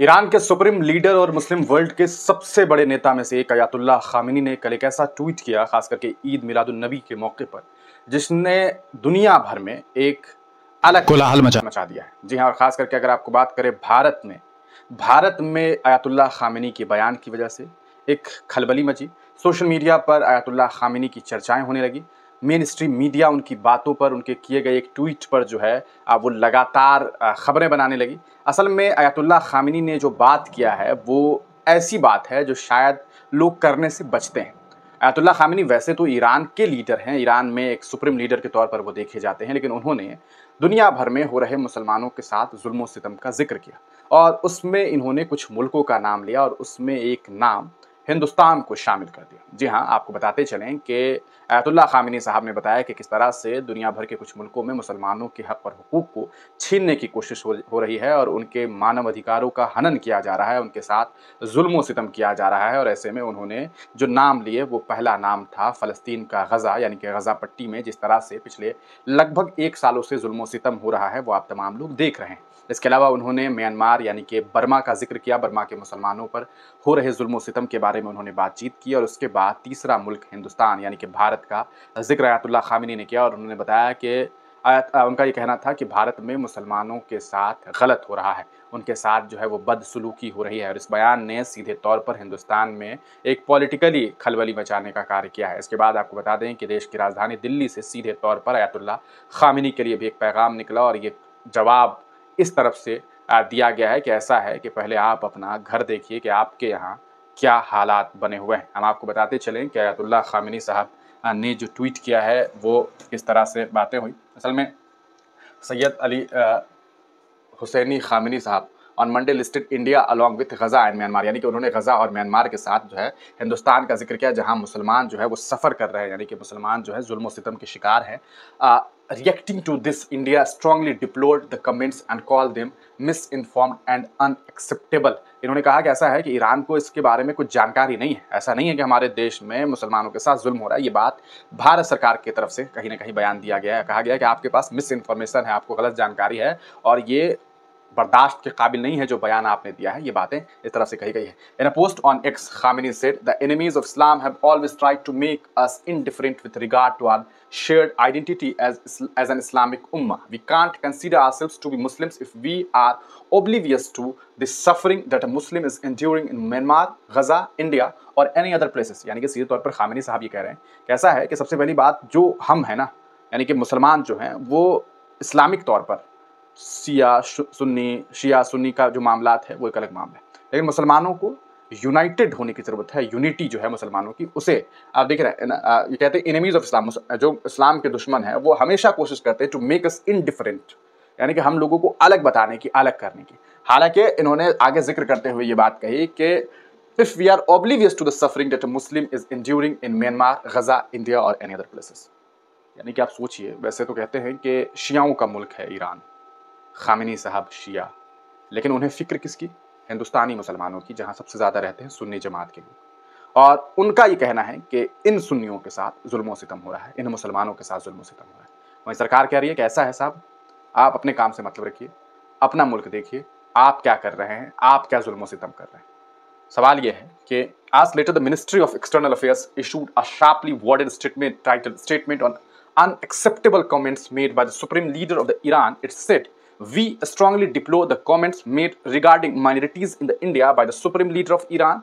Iran के supreme leader और मुस्लिम world के सबसे बड़े नेता में से एक अयातुल्लाह खामेनी ने कल एक ऐसा ट्वीट किया, खास करके ईद मिलादुन नबी के मौके पर, जिसने दुनिया भर में एक अलग कोलाहल मचा दिया है। जी हाँ, और खास करके अगर आपको बात करें भारत में अयातुल्लाह खामेनी के बयान की वजह से एक खलबली मची। सोशल मीडिया पर अयातुल्लाह खामेनी की चर्चाएं होने लगी। मेन स्ट्रीम मीडिया उनकी बातों पर, उनके किए गए एक ट्वीट पर जो है वो लगातार खबरें बनाने लगी। असल में अयातुल्लाह खामेनी ने जो बात किया है वो ऐसी बात है जो शायद लोग करने से बचते हैं। अयातुल्लाह खामेनी वैसे तो ईरान के लीडर हैं, ईरान में एक सुप्रीम लीडर के तौर पर वो देखे जाते हैं, लेकिन उन्होंने दुनिया भर में हो रहे मुसलमानों के साथ जुल्म सितम का जिक्र किया और उसमें इन्होंने कुछ मुल्कों का नाम लिया और उसमें एक नाम हिंदुस्तान को शामिल कर दिया। जी हाँ, आपको बताते चलें कि अयातुल्लाह खामेनी साहब ने बताया कि किस तरह से दुनिया भर के कुछ मुल्कों में मुसलमानों के हक और हुकूक को छीनने की कोशिश हो रही है और उनके मानव अधिकारों का हनन किया जा रहा है, उनके साथ जुल्म सितम किया जा रहा है। और ऐसे में उन्होंने जो नाम लिए वो पहला नाम था फ़लस्तीन का गज़ा, यानी कि गज़ा पट्टी में जिस तरह से पिछले लगभग 1 सालों से जुल्म सितम हो रहा है वो आप तमाम लोग देख रहे हैं। इसके अलावा उन्होंने म्यांमार यानी कि बर्मा का जिक्र किया, बर्मा के मुसलमानों पर हो रहे जुल्म सितम के बारे में उन्होंने बातचीत की। और उसके बाद तीसरा मुल्क हिंदुस्तान यानी कि भारत का जिक्र अयातुल्लाह खामेनी ने किया और उन्होंने बताया कि उनका ये कहना था कि भारत में मुसलमानों के साथ गलत हो रहा है, उनके साथ जो है वो बदसलूकी हो रही है। और इस बयान ने सीधे तौर पर हिंदुस्तान में एक पॉलिटिकली खलबली मचाने का कार्य किया है। इसके बाद आपको बता दें कि देश की राजधानी दिल्ली से सीधे तौर पर अयातुल्लाह खामेनी के लिए भी एक पैगाम निकला और ये जवाब इस तरफ से दिया गया है कि ऐसा है कि पहले आप अपना घर देखिए कि आपके यहाँ क्या हालात बने हुए हैं। हम आपको बताते चलें कि अयातुल्लाह खामेनी साहब ने जो ट्वीट किया है वो किस तरह से बातें हुई। असल में सैयद अली हुसैनी खामेनी साहब on Monday listed India along with Gaza and Myanmar, यानी कि उन्होंने गज़ा और म्यांमार के साथ जो है हिंदुस्तान का जिक्र किया, जहां मुसलमान जो है वो सफ़र कर रहे हैं, यानी कि मुसलमान जो है जुल्म सितम के शिकार हैं। Reacting to this, India strongly deplored the comments and call them misinformed and unacceptable. इन्होंने कहा कि ऐसा है कि ईरान को इसके बारे में कुछ जानकारी नहीं है, ऐसा नहीं है कि हमारे देश में मुसलमानों के साथ जुल्म हो रहा है। ये बात भारत सरकार की तरफ से कहीं ना कहीं बयान दिया गया है, कहा गया है कि आपके पास मिस इन्फॉर्मेशन है, आपको गलत जानकारी है और ये बर्दाश्त के काबिल नहीं है जो बयान आपने दिया है। ये बातें इस तरफ से कही गई है। In a post on X, Khamenei said the enemies of Islam have always tried to make us indifferent with regard to our shared identity as an Islamic ummah. We can't consider ourselves to be Muslims if we are oblivious to the suffering that a Muslim is enduring in Myanmar, Gaza, India or any other places. यानी कि सीधे तौर पर Khamenei साहब ये कह रहे हैं कि ऐसा है कि सबसे पहली बात, जो हम है ना, यानी कि मुसलमान जो हैं वो इस्लामिक तौर पर शिया सुन्नी का जो मामलात है वो एक अलग मामला है, लेकिन मुसलमानों को यूनाइटेड होने की ज़रूरत है। यूनिटी जो है मुसलमानों की, उसे आप देख रहे हैं, ये कहते हैं एनिमीज ऑफ इस्लाम, जो इस्लाम के दुश्मन है वो हमेशा कोशिश करते हैं टू मेक अस इनडिफरेंट, यानी कि हम लोगों को अलग बताने की, अलग करने की। हालांकि इन्होंने आगे जिक्र करते हुए ये बात कही कि if we are oblivious to the suffering that a Muslim is enduring in Myanmar, Gaza, India और एनी अदर प्लेसेस। यानी कि आप सोचिए, वैसे तो कहते हैं कि शियाओं का मुल्क है ईरान, खामेनी साहब शिया, लेकिन उन्हें फिक्र किसकी? हिंदुस्तानी मुसलमानों की, जहां सबसे ज़्यादा रहते हैं सुन्नी जमात के लोग। और उनका ये कहना है कि इन सुन्नियों के साथ जुल्म सितम हो रहा है, इन मुसलमानों के साथ जुल्म सितम हो रहा है। वहीं सरकार कह रही है कि ऐसा है साहब, आप अपने काम से मतलब रखिए, अपना मुल्क देखिए, आप क्या कर रहे हैं, आप क्या जुल्म सितम कर रहे हैं। सवाल यह है कि आज later the Ministry of External Affairs issued a sharply worded statement titled statement on unacceptable comments made by the supreme leader of the Iran. It said, we strongly deplore the comments made regarding minorities in the India by the supreme leader of Iran.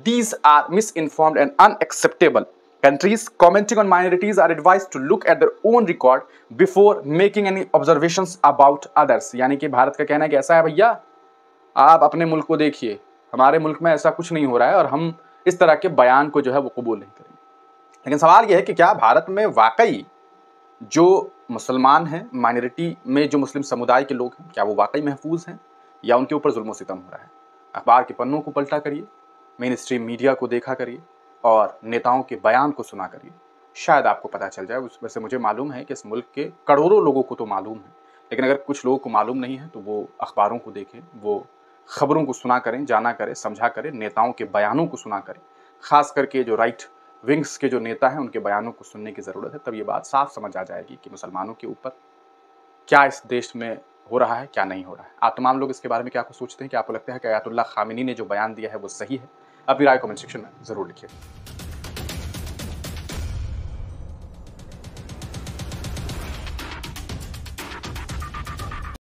These are misinformed and unacceptable. Countries commenting on minorities are advised to look at their own record before making any observations about others. यानी कि भारत का कहना है कि ऐसा है भैया, आप अपने मुल्क को देखिए, हमारे मुल्क में ऐसा कुछ नहीं हो रहा है और हम इस तरह के बयान को जो है वो कबूल नहीं करेंगे। लेकिन सवाल यह है कि क्या भारत में वाकई जो मुसलमान हैं, माइनॉरिटी में जो मुस्लिम समुदाय के लोग हैं, क्या वो वाकई महफूज हैं या उनके ऊपर जुल्म सितम हो रहा है? अखबार के पन्नों को पलटा करिए, मेन स्ट्रीम मीडिया को देखा करिए और नेताओं के बयान को सुना करिए, शायद आपको पता चल जाए। वैसे मुझे मालूम है कि इस मुल्क के करोड़ों लोगों को तो मालूम है, लेकिन अगर कुछ लोगों को मालूम नहीं है तो वो अखबारों को देखें, वो खबरों को सुना करें, जाना करें, समझा करें, नेताओं के बयानों को सुना करें। खास करके जो राइट विंग्स के जो नेता हैं उनके बयानों को सुनने की ज़रूरत है, तब ये बात साफ समझ आ जाएगी कि मुसलमानों के ऊपर क्या इस देश में हो रहा है, क्या नहीं हो रहा है। आप तमाम लोग इसके बारे में क्या कुछ सोचते हैं? क्या आपको लगता है कि अयातुल्लाह खामेनी ने जो बयान दिया है वो सही है? अपनी राय कमेंट सेक्शन में ज़रूर लिखिए।